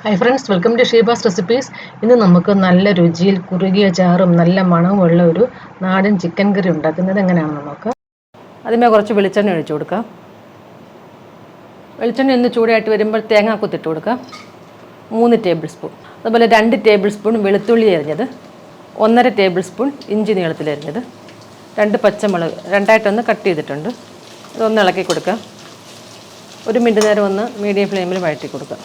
Hi friends, welcome to Sheeba's recipes. ഇന്ന് നമുക്ക് നല്ല രുചിയിൽ കുറുകിയ ചാറും നല്ല മണവുമുള്ള ഒരു നാടൻ ചിക്കൻ കറി ഉണ്ടാക്കുന്നത് എങ്ങനെയാണെന്ന് നോക്കാം. അതിന്മേൽ കുറച്ച് വെളിച്ചെണ്ണ ഒഴിച്ചു കൊടുക്കാം. വെളിച്ചെണ്ണ ഒന്ന് ചൂടായിട്ട് വരുമ്പോൾ തേങ്ങാക്കൊത്തിട്ട് കൊടുക്കാം, 3 ടേബിൾ സ്പൂൺ. അതുപോലെ 2 ടേബിൾ സ്പൂൺ വെളുത്തുള്ളി അരിഞ്ഞത്, 1.5 ടേബിൾ സ്പൂൺ ഇഞ്ചി നീളത്തിൽ അരിഞ്ഞത്, 2 പച്ചമുളക് രണ്ടായിട്ടൊന്ന് കട്ട് ചെയ്തിട്ടുണ്ട്. അതൊന്ന് ഇളക്കി കൊടുക്കാം. 1 മിനിറ്റ് നേരം ഒന്ന് മീഡിയം ഫ്ലെയിമിൽ വഴറ്റി കൊടുക്കാം.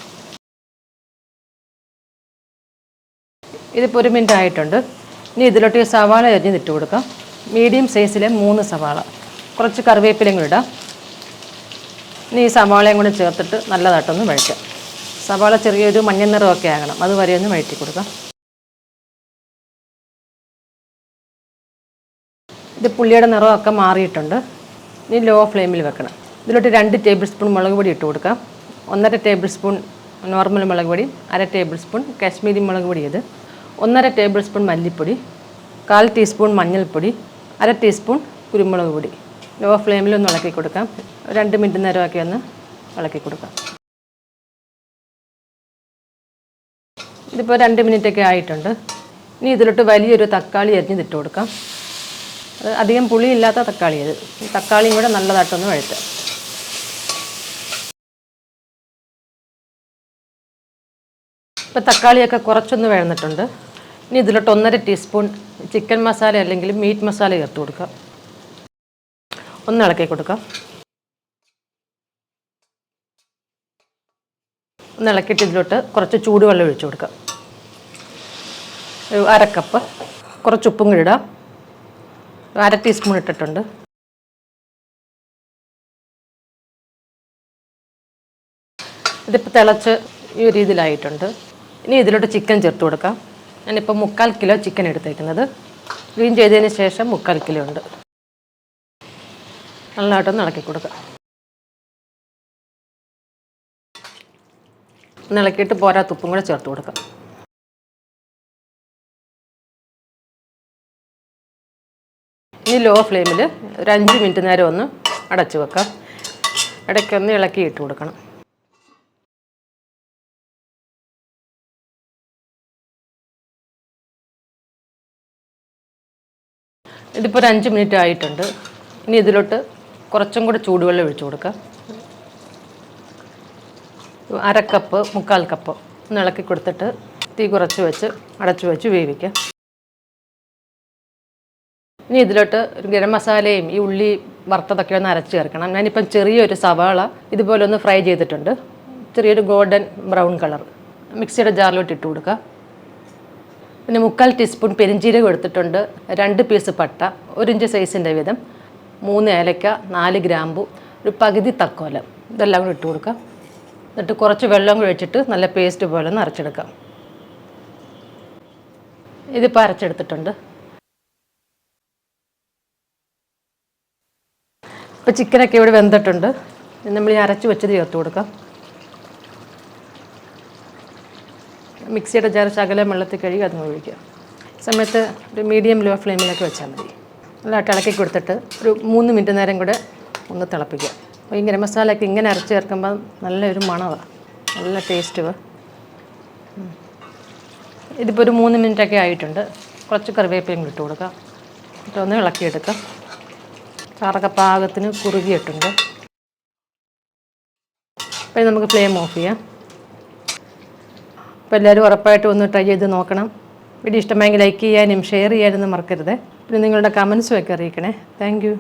ഇതിപ്പോൾ 1 മിനിറ്റ് ആയിട്ടുണ്ട്. ഇനി ഇതിലോട്ട് സവാള അരിഞ്ഞിട്ട് കൊടുക്കാം. മീഡിയം സൈസിലെ 3 സവാള, കുറച്ച് കറിവേപ്പിലയും കൂടി ഇടാം. ഇനി ഈ സവാളയും കൂടി ചേർത്തിട്ട് നല്ലതായിട്ടൊന്ന് വഴറ്റാം. സവാള ചെറിയൊരു മഞ്ഞ നിറമൊക്കെ ആകണം, അതുവരെ ഒന്ന് വഴറ്റി കൊടുക്കാം. ഇത് പുള്ളിയുടെ നിറമൊക്കെ മാറിയിട്ടുണ്ട്. ഇനി ലോ ഫ്ലെയിമിൽ വെക്കണം. ഇതിലോട്ട് 2 ടേബിൾ സ്പൂൺ മുളക് പൊടി ഇട്ട് കൊടുക്കാം. 1.5 ടേബിൾ സ്പൂൺ നോർമൽ മുളക് പൊടി, 1/2 ടേബിൾ സ്പൂൺ കാശ്മീരി മുളക് പൊടി, 1.5 ടേബിൾ സ്പൂൺ മല്ലിപ്പൊടി, 1/4 ടീസ്പൂൺ മഞ്ഞൾപ്പൊടി, 1/2 ടീസ്പൂൺ കുരുമുളക് പൊടി. ലോ ഫ്ലെയിമിൽ ഒന്ന് ഇളക്കി കൊടുക്കാം. 2 മിനിറ്റ് നേരമൊക്കെ ഒന്ന് ഇളക്കി കൊടുക്കാം. ഇതിപ്പോൾ 2 മിനിറ്റൊക്കെ ആയിട്ടുണ്ട്. ഇനി ഇതിലോട്ട് വലിയൊരു തക്കാളി അരിഞ്ഞിട്ട് കൊടുക്കാം. അത് അധികം പുളിയില്ലാത്ത തക്കാളി. തക്കാളിയും കൂടെ നല്ലതായിട്ടൊന്ന് വഴറ്റാം. ഇപ്പോൾ തക്കാളിയൊക്കെ കുറച്ചൊന്ന് വഴന്നിട്ടുണ്ട്. ഇനി ഇതിലോട്ട് 1.5 ടീസ്പൂൺ ചിക്കൻ മസാല അല്ലെങ്കിൽ മീറ്റ് മസാല ചേർത്ത് കൊടുക്കാം. ഒന്ന് ഇളക്കി കൊടുക്കാം. ഒന്ന് ഇളക്കിയിട്ട് ഇതിലോട്ട് കുറച്ച് ചൂടുവെള്ളം ഒഴിച്ചു കൊടുക്കാം. 1/2 കപ്പ്. കുറച്ച് ഉപ്പും കൂടി ഇടാം. 1/2 ടീസ്പൂൺ ഇട്ടിട്ടുണ്ട്. ഇതിപ്പോൾ തിളച്ച് ഈ രീതിയിലായിട്ടുണ്ട്. ഇനി ഇതിലോട്ട് ചിക്കൻ ചേർത്ത് കൊടുക്കാം. ഞാനിപ്പോൾ 3/4 കിലോ ചിക്കൻ എടുത്തേക്കുന്നത്. ക്ലീൻ ചെയ്തതിന് ശേഷം 3/4 കിലോ ഉണ്ട്. നല്ലതായിട്ടൊന്ന് ഇളക്കി കൊടുക്കാം. ഒന്ന് ഇളക്കിയിട്ട് പോരാത്ത ഉപ്പും കൂടെ ചേർത്ത് കൊടുക്കാം. ഇനി ലോ ഫ്ലെയിമിൽ ഒരു 5 മിനിറ്റ് നേരം ഒന്ന് അടച്ചു വെക്കാം. ഇടയ്ക്കൊന്ന് ഇളക്കി ഇട്ട് കൊടുക്കണം. ഇതിപ്പോൾ ഒരു 5 മിനിറ്റ് ആയിട്ടുണ്ട്. ഇനി ഇതിലോട്ട് കുറച്ചും കൂടെ ചൂടുവെള്ളം ഒഴിച്ചു കൊടുക്കാം. 1/2 കപ്പ് 3/4 കപ്പ് ഒന്ന് ഇളക്കി കൊടുത്തിട്ട് തീ കുറച്ച് വെച്ച് അടച്ചു വെച്ച് വേവിക്കാം. ഇനി ഇതിലോട്ട് ഒരു ഗരം മസാലയും ഈ ഉള്ളി വറുത്തതൊക്കെ ഒന്ന് അരച്ച് ചേർക്കണം. ഞാനിപ്പം ചെറിയൊരു സവാള ഇതുപോലെ ഒന്ന് ഫ്രൈ ചെയ്തിട്ടുണ്ട്. ചെറിയൊരു ഗോൾഡൻ ബ്രൗൺ കളർ മിക്സിയുടെ ജാറിലോട്ട് ഇട്ട് കൊടുക്കുക. പിന്നെ 3/4 ടീസ്പൂൺ പെരിഞ്ചീരകം എടുത്തിട്ടുണ്ട്. 2 പീസ് പട്ട, 1 ഇഞ്ച് സൈസിൻ്റെ വീതം, 3 ഏലക്ക, 4 ഗ്രാമ്പു, ഒരു പകുതി തക്കോലം, ഇതെല്ലാം കൂടി ഇട്ട് കൊടുക്കാം. എന്നിട്ട് കുറച്ച് വെള്ളം കൂടി ഒഴിച്ചിട്ട് നല്ല പേസ്റ്റ് പോലെ ഒന്ന് അരച്ചെടുക്കാം. ഇതിപ്പോൾ അരച്ചെടുത്തിട്ടുണ്ട്. ഇപ്പോൾ ചിക്കനൊക്കെ ഇവിടെ വെന്തിട്ടുണ്ട്. നമ്മൾ ഈ അരച്ച് വെച്ചത് ചേർത്ത് കൊടുക്കാം. മിക്സിയുടെ ജാർ ശകലം വെള്ളത്തിൽ കഴുകി അതും ഒഴിക്കുക. സമയത്ത് ഒരു മീഡിയം ലോ ഫ്ലെയിമിലൊക്കെ വെച്ചാൽ മതി. നല്ലതായിട്ട് ഇളക്കി കൊടുത്തിട്ട് ഒരു 3 മിനിറ്റ് നേരം കൂടെ ഒന്ന് തിളപ്പിക്കുക. അപ്പോൾ ഈ ഗരം മസാലയൊക്കെ ഇങ്ങനെ അരച്ച് ചേർക്കുമ്പോൾ നല്ലൊരു മണമാണ്, നല്ല ടേസ്റ്റ്. ഇതിപ്പോൾ ഒരു 3 മിനിറ്റൊക്കെ ആയിട്ടുണ്ട്. കുറച്ച് കറിവേപ്പിലയും ഇട്ട് കൊടുക്കാം. എന്നിട്ട് ഒന്ന് ഇളക്കിയെടുക്കാം. ചാറൊക്കെ പാകത്തിന് കുറുകിയിട്ടുണ്ട്. അപ്പോൾ നമുക്ക് ഫ്ലെയിം ഓഫ് ചെയ്യാം. അപ്പോൾ എല്ലാവരും ഉറപ്പായിട്ടും ഒന്ന് ട്രൈ ചെയ്ത് നോക്കണം. വീഡിയോ ഇഷ്ടമായെങ്കിൽ ലൈക്ക് ചെയ്യാനും ഷെയർ ചെയ്യാനൊന്നും മറക്കരുത്. പിന്നെ നിങ്ങളുടെ കമൻസും ഒക്കെ അറിയിക്കണേ. Thank you.